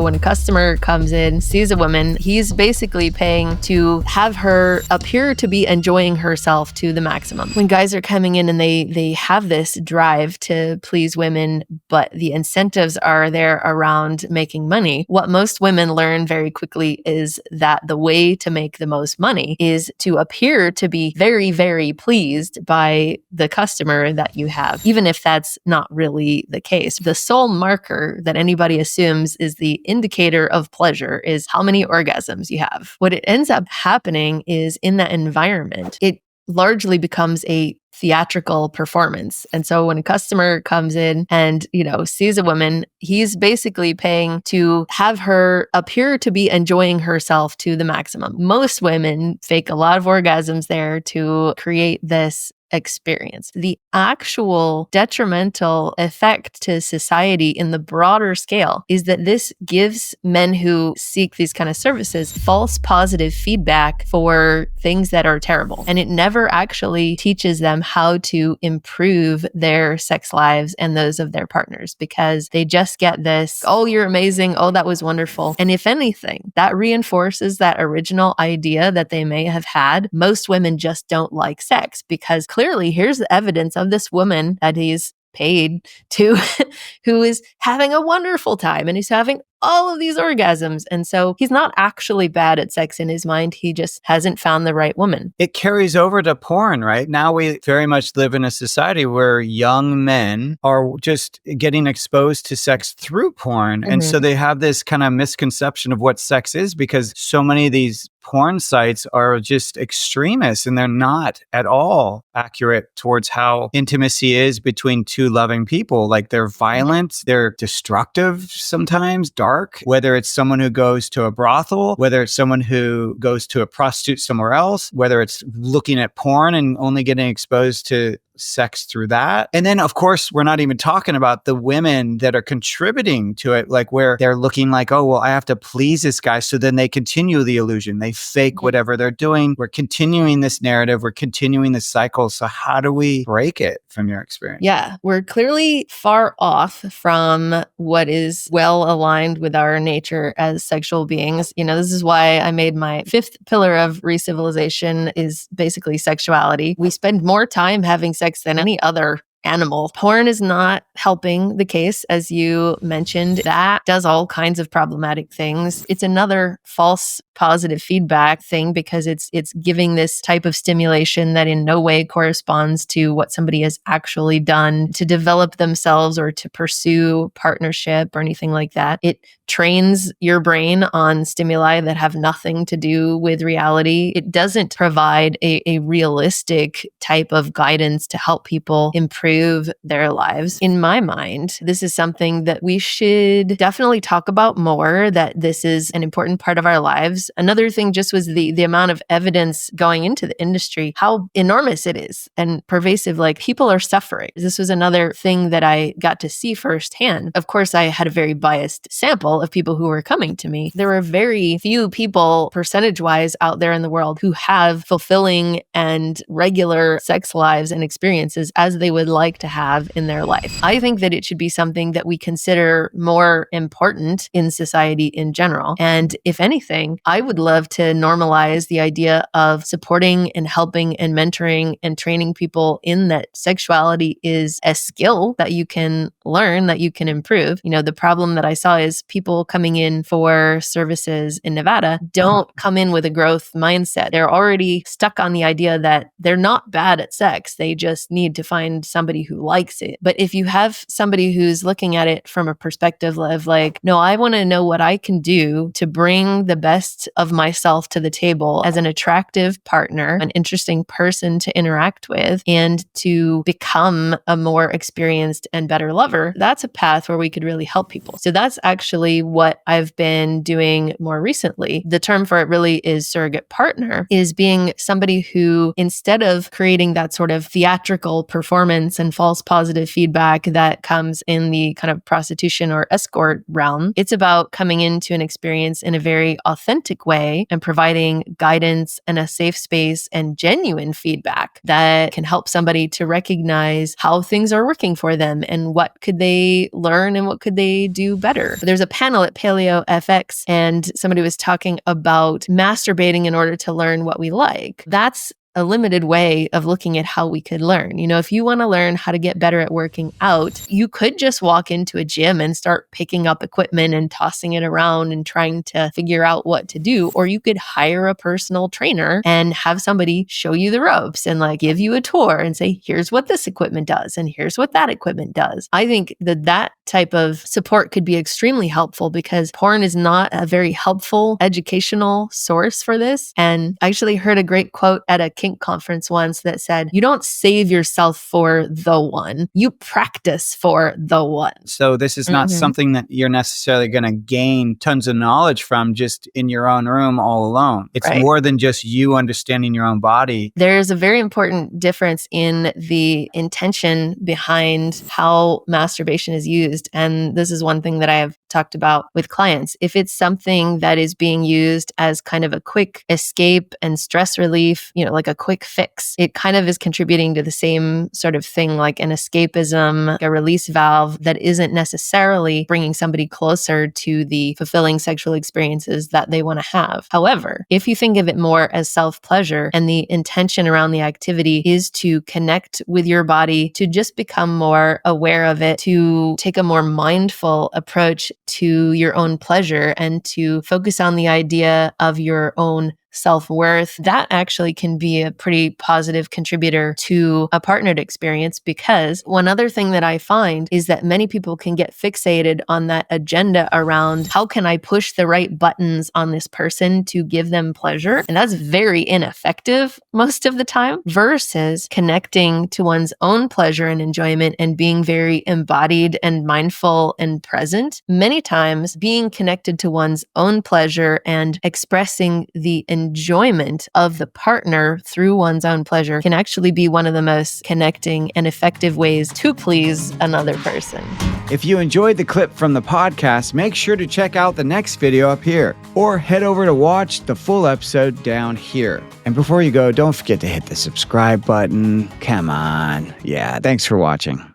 when a customer comes in, sees a woman, he's basically paying to have her appear to be enjoying herself to the maximum. When guys are coming in and they have this drive to please women, but the incentives are there around making money, what most women learn very quickly is that the way to make the most money is to appear to be very, very pleased by the customer that you have, even if that's not really the case. The sole marker that anybody assumes is the indicator of pleasure is how many orgasms you have. What it ends up happening is in that environment, it largely becomes a theatrical performance. And so when a customer comes in and, sees a woman, he's basically paying to have her appear to be enjoying herself to the maximum. Most women fake a lot of orgasms there to create this experience. The actual detrimental effect to society in the broader scale is that this gives men who seek these kind of services false positive feedback for things that are terrible. And it never actually teaches them how to improve their sex lives and those of their partners, because they just get this, oh, you're amazing. Oh, that was wonderful. And if anything, that reinforces that original idea that they may have had. Most women just don't like sex because clearly here's the evidence of this woman that he's paid to who is having a wonderful time and he's having all of these orgasms. And so he's not actually bad at sex in his mind. He just hasn't found the right woman. It carries over to porn, right? Now we very much live in a society where young men are just getting exposed to sex through porn. And so they have this kind of misconception of what sex is because so many of these porn sites are just extremists and they're not at all accurate towards how intimacy is between two loving people. Like they're violent, they're destructive sometimes, dark, whether it's someone who goes to a brothel, whether it's someone who goes to a prostitute somewhere else, whether it's looking at porn and only getting exposed to sex through that. And then, of course, we're not even talking about the women that are contributing to it, like where they're looking like, oh, well, I have to please this guy. So then they continue the illusion. They fake whatever they're doing. We're continuing this narrative. We're continuing this cycle. So how do we break it from your experience? Yeah, we're clearly far off from what is well aligned with our nature as sexual beings. This is why I made my fifth pillar of re-civilization is basically sexuality. We spend more time having sex than any other animal. Porn is not helping the case, as you mentioned. That does all kinds of problematic things. It's another false positive feedback thing because it's giving this type of stimulation that in no way corresponds to what somebody has actually done to develop themselves or to pursue partnership or anything like that. It trains your brain on stimuli that have nothing to do with reality. It doesn't provide a realistic type of guidance to help people improve their lives. In my mind, this is something that we should definitely talk about more, that this is an important part of our lives. Another thing just was the amount of evidence going into the industry, how enormous it is and pervasive, like people are suffering. This was another thing that I got to see firsthand. Of course, I had a very biased sample of people who were coming to me. There were very few people percentage-wise out there in the world who have fulfilling and regular sex lives and experiences as they would like to have in their life. I think that it should be something that we consider more important in society in general. And if anything, I would love to normalize the idea of supporting and helping and mentoring and training people in that sexuality is a skill that you can learn, that you can improve. The problem that I saw is people coming in for services in Nevada don't come in with a growth mindset. They're already stuck on the idea that they're not bad at sex. They just need to find somebody who likes it. But if you have somebody who's looking at it from a perspective of like, no, I want to know what I can do to bring the best of myself to the table as an attractive partner, an interesting person to interact with, and to become a more experienced and better lover, that's a path where we could really help people. So that's actually what I've been doing more recently. The term for it really is surrogate partner, is being somebody who, instead of creating that sort of theatrical performance compliments and false positive feedback that comes in the kind of prostitution or escort realm. It's about coming into an experience in a very authentic way and providing guidance and a safe space and genuine feedback that can help somebody to recognize how things are working for them and what could they learn and what could they do better. There's a panel at Paleo FX and somebody was talking about masturbating in order to learn what we like. That's a limited way of looking at how we could learn. If you want to learn how to get better at working out, you could just walk into a gym and start picking up equipment and tossing it around and trying to figure out what to do. Or you could hire a personal trainer and have somebody show you the ropes and give you a tour and say, here's what this equipment does and here's what that equipment does. I think that type of support could be extremely helpful because porn is not a very helpful educational source for this. And I actually heard a great quote at a kink conference once that said, you don't save yourself for the one, you practice for the one. So this is not something that you're necessarily going to gain tons of knowledge from just in your own room all alone. It's more than just you understanding your own body. There's a very important difference in the intention behind how masturbation is used. And this is one thing that I have talked about with clients. If it's something that is being used as kind of a quick escape and stress relief, like a quick fix, it kind of is contributing to the same sort of thing, like an escapism, a release valve that isn't necessarily bringing somebody closer to the fulfilling sexual experiences that they want to have. However, if you think of it more as self-pleasure and the intention around the activity is to connect with your body, to just become more aware of it, to take a more mindful approach to your own pleasure and to focus on the idea of your own self-worth, that actually can be a pretty positive contributor to a partnered experience. Because one other thing that I find is that many people can get fixated on that agenda around how can I push the right buttons on this person to give them pleasure? And that's very ineffective most of the time versus connecting to one's own pleasure and enjoyment and being very embodied and mindful and present. Many times being connected to one's own pleasure and expressing the enjoyment of the partner through one's own pleasure can actually be one of the most connecting and effective ways to please another person. If you enjoyed the clip from the podcast, make sure to check out the next video up here or head over to watch the full episode down here. And before you go, don't forget to hit the subscribe button. Come on. Yeah, thanks for watching.